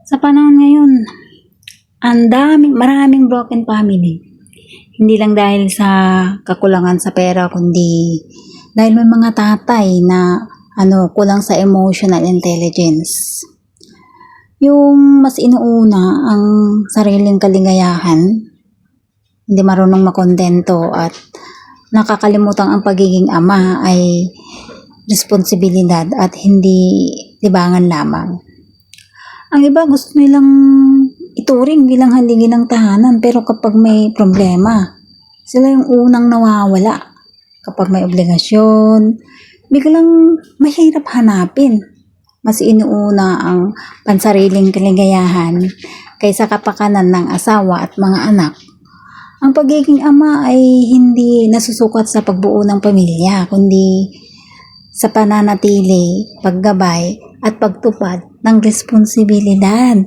Sa panahon ngayon, maraming broken family. Hindi lang dahil sa kakulangan sa pera, kundi dahil may mga tatay na kulang sa emotional intelligence. Yung mas inuuna ang sariling kaligayahan, hindi marunong makontento at nakakalimutan ang pagiging ama ay responsibilidad at hindi libangan lamang. Ang iba gusto nilang ituring bilang haligi ng tahanan, pero kapag may problema, sila yung unang nawawala. Kapag may obligasyon, biglang mahirap hanapin. Mas inuuna ang pansariling kaligayahan kaysa kapakanan ng asawa at mga anak. Ang pagiging ama ay hindi nasusukat sa pagbuo ng pamilya, kundi sa pananatili, paggabay at pagtupad ng responsibilidad.